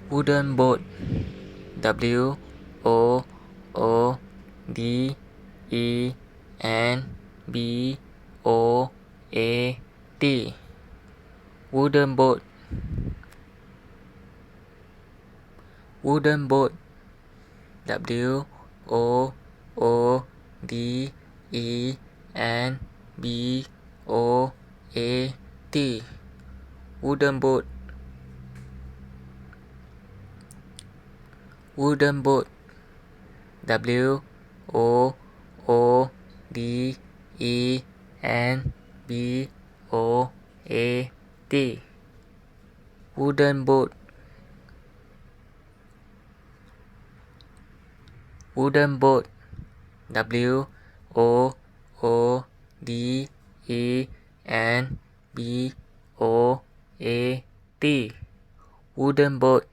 Wooden boat. W O O D E N B O A T. Wooden boat. Wooden boat. W O O D E N B O A T. Wooden boat. Wooden boat. W O O D E N B O A T. Wooden boat. Wooden boat. W O O D E N B O A T. Wooden boat.